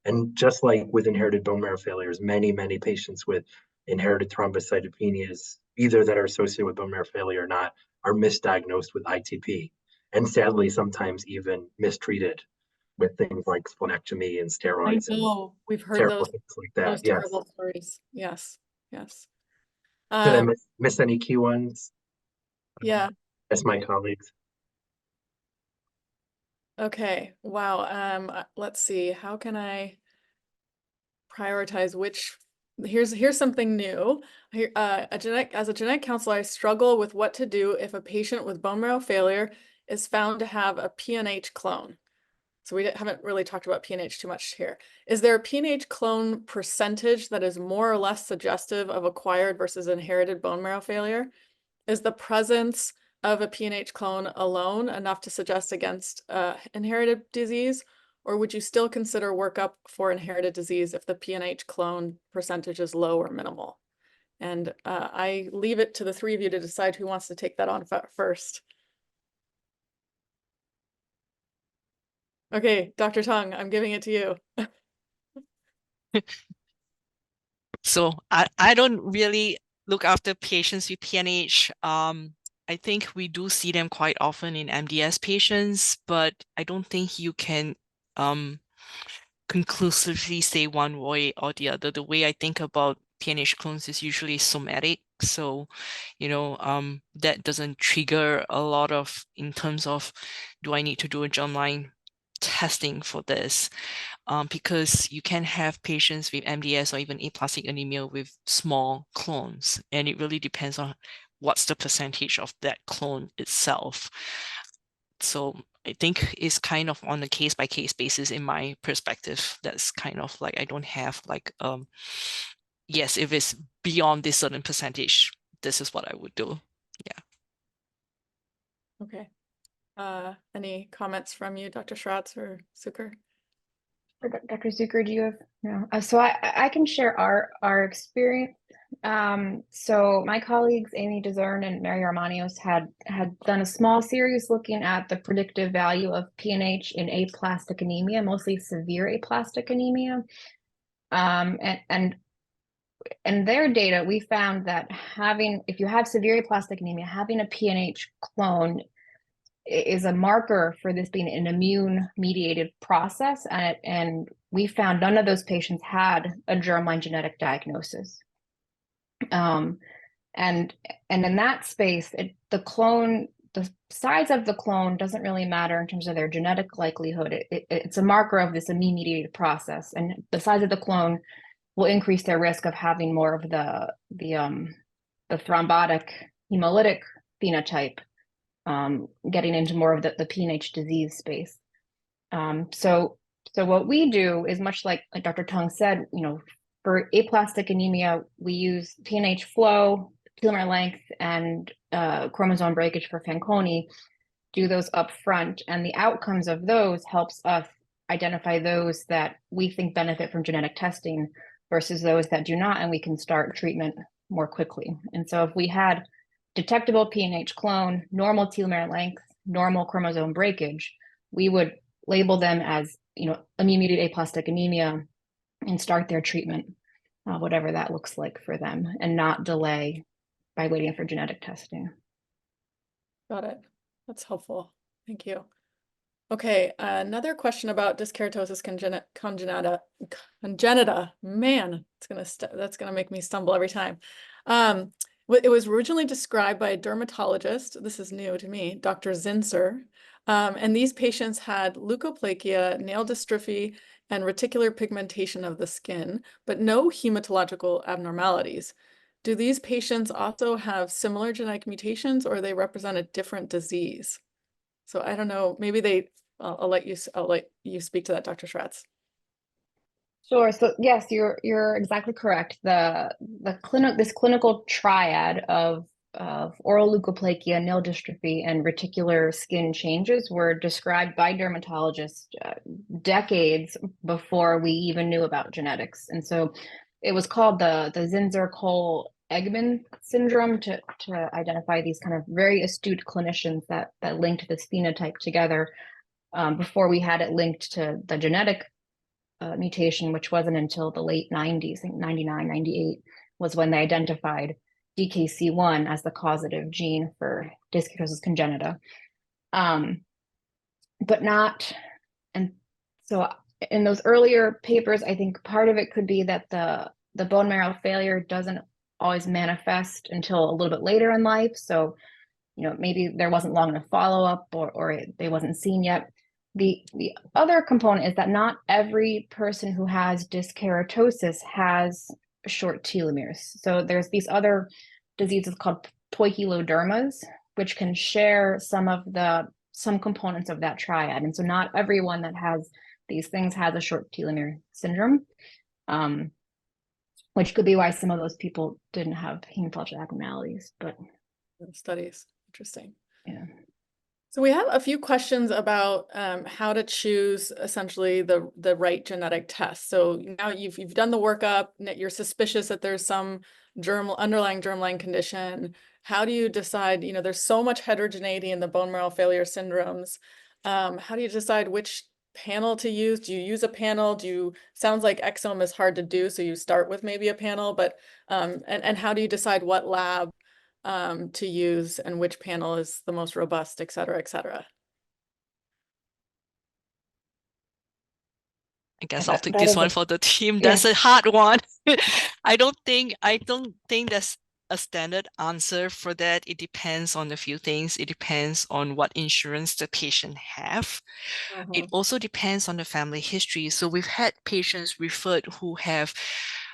And just like with inherited bone marrow failures, many patients with inherited thrombocytopenias, either that are associated with bone marrow failure or not, are misdiagnosed with ITP, and sadly sometimes even mistreated with things like splenectomy and steroids. I know, we've heard terrible those things like that. Yes. terrible stories. Yes. Did I miss any key ones? Yeah. That's my colleagues. Okay. Wow. Let's see. How can I prioritize which? Here's something new. As a genetic counselor, I struggle with what to do if a patient with bone marrow failure is found to have a PNH clone. So we haven't really talked about PNH too much here. Is there a PNH clone percentage that is more or less suggestive of acquired versus inherited bone marrow failure? Is the presence of a PNH clone alone enough to suggest against inherited disease? Or would you still consider workup for inherited disease if the PNH clone percentage is low or minimal? And I leave it to the three of you to decide who wants to take that on first. Okay, Dr. Tung, I'm giving it to you. So I don't really look after patients with PNH. I think we do see them quite often in MDS patients, but I don't think you can conclusively say one way or the other. The way I think about PNH clones is usually somatic. So, that doesn't trigger a lot of, in terms of, do I need to do a germline testing for this? Because you can have patients with MDS or even aplastic anemia with small clones, and it really depends on what's the percentage of that clone itself. So I think it's kind of on a case-by-case basis in my perspective. That's kind of like, I don't have like, yes, if it's beyond this certain percentage, this is what I would do. Yeah. Okay. Any comments from you, Dr. Schratz or Cuker? Dr. Zucker, do you have no? So I can share our experience. So my colleagues Amy DeZern and Mary Armanios had done a small series looking at the predictive value of PNH in aplastic anemia, mostly severe aplastic anemia. And their data, we found that if you have severe aplastic anemia, having a PNH clone is a marker for this being an immune-mediated process, and we found none of those patients had a germline genetic diagnosis. And in that space, the size of the clone doesn't really matter in terms of their genetic likelihood. It's a marker of this immune-mediated process, and the size of the clone will increase their risk of having more of the thrombotic hemolytic phenotype, getting into more of the PNH disease space. So what we do is much like Dr. Tung said, for aplastic anemia, we use PNH flow, telomere length, and chromosome breakage for Fanconi, do those up front, and the outcomes of those helps us identify those that we think benefit from genetic testing versus those that do not, and we can start treatment more quickly. And so if we had detectable PNH clone, normal telomere length, normal chromosome breakage, we would label them as, immune-mediated aplastic anemia and start their treatment, whatever that looks like for them, and not delay by waiting for genetic testing. Got it. That's helpful. Thank you. Okay, another question about dyskeratosis congenita. Man, that's gonna make me stumble every time. It was originally described by a dermatologist. This is new to me, Dr. Zinser. And these patients had leukoplakia, nail dystrophy, and reticular pigmentation of the skin, but no hematological abnormalities. Do these patients also have similar genetic mutations, or they represent a different disease? So I don't know, maybe I'll let you speak to that, Dr. Schratz. Sure. So yes, you're exactly correct. This clinical triad of oral leukoplakia, nail dystrophy, and reticular skin changes were described by dermatologists decades before we even knew about genetics. And so it was called the Zinser-Cole-Eggman syndrome to identify these kind of very astute clinicians that linked this phenotype together before we had it linked to the genetic mutation, which wasn't until the late 90s, I think 99, 98, was when they identified DKC1 as the causative gene for dyskeratosis congenita. But not, and so in those earlier papers, I think part of it could be that the bone marrow failure doesn't always manifest until a little bit later in life. So, maybe there wasn't long enough follow-up or they wasn't seen yet. The other component is that not every person who has dyskeratosis has short telomeres. So there's these other diseases called poikilodermas, which can share some of the some components of that triad. And so not everyone that has these things has a short telomere syndrome, which could be why some of those people didn't have hematologic abnormalities. But Studies, interesting. yeah. So we have a few questions about how to choose essentially the right genetic test. So now you've done the workup, you're suspicious that there's some underlying germline condition. How do you decide, there's so much heterogeneity in the bone marrow failure syndromes. How do you decide which panel to use? Do you use a panel? Sounds like exome is hard to do, so you start with maybe a panel, but and how do you decide what lab to use and which panel is the most robust, et cetera, et cetera? I guess Yeah, I'll take that this is one a- for the team. yeah. That's a hard one. I don't think there's a standard answer for that. It depends on a few things. It depends on what insurance the patient have. It also depends on the family history. So we've had patients referred who have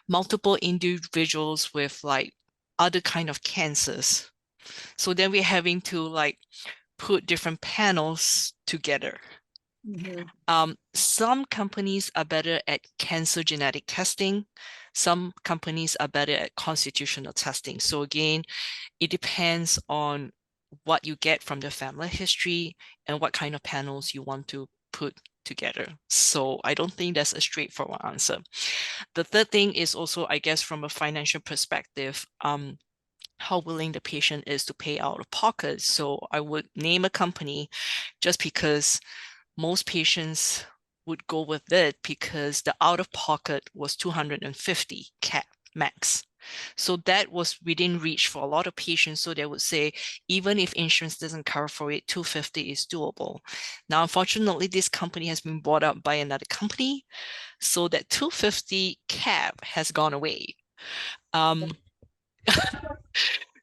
multiple individuals with like other kind of cancers. So then we're having to like put different panels together. Some companies are better at cancer genetic testing. Some companies are better at constitutional testing. So again, it depends on what you get from the family history and what kind of panels you want to put together. So I don't think that's a straightforward answer. The third thing is also, I guess, from a financial perspective, how willing the patient is to pay out of pocket. So I would name a company just because most patients would go with it because the out-of-pocket was $250 cap max. So that was within reach for a lot of patients. So they would say, even if insurance doesn't cover for it, $250 is doable. Now, unfortunately, this company has been bought up by another company. So that $250 cap has gone away.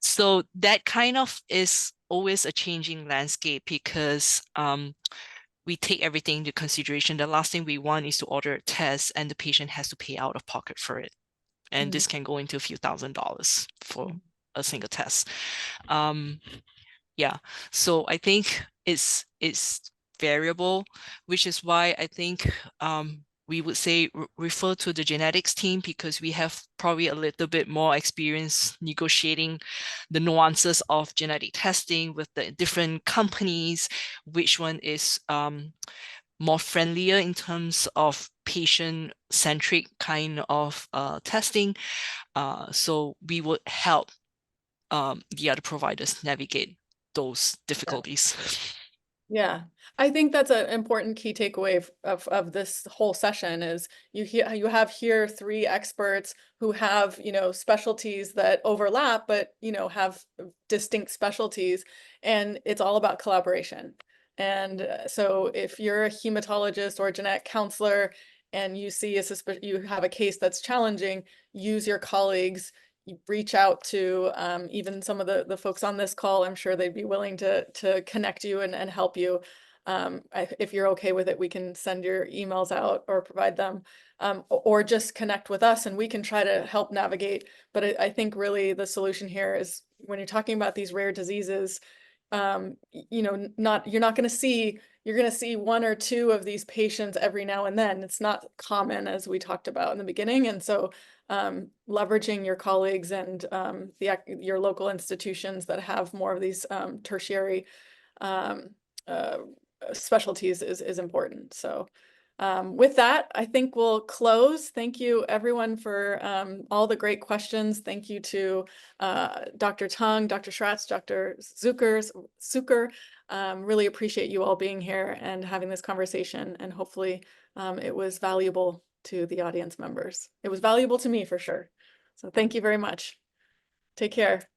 So that kind of is always a changing landscape because we take everything into consideration. The last thing we want is to order a test and the patient has to pay out of pocket for it. And this can go into a few $1,000s for a single test. Yeah, so I think it's variable, which is why I think we would say refer to the genetics team because we have probably a little bit more experience negotiating the nuances of genetic testing with the different companies, which one is more friendlier in terms of patient-centric kind of testing. So we would help the other providers navigate those difficulties. Yeah, I think that's an important key takeaway of this whole session is you have here three experts who have, specialties that overlap, but, have distinct specialties, and it's all about collaboration. And so if you're a hematologist or a genetic counselor and you see you have a case that's challenging, use your colleagues. You reach out to even some of the folks on this call. I'm sure they'd be willing to connect you and help you. If you're okay with it, we can send your emails out or provide them, or just connect with us and we can try to help navigate. But I think really the solution here is when you're talking about these rare diseases, you're going to see one or two of these patients every now and then. It's not common, as we talked about in the beginning. And so leveraging your colleagues and your local institutions that have more of these tertiary specialties is important. So with that, I think we'll close. Thank you everyone for all the great questions. Thank you to Dr. Tung, Dr. Schratz, Dr. Cuker. Really appreciate you all being here and having this conversation, and hopefully it was valuable to the audience members. It was valuable to me for sure. So thank you very much. Take care.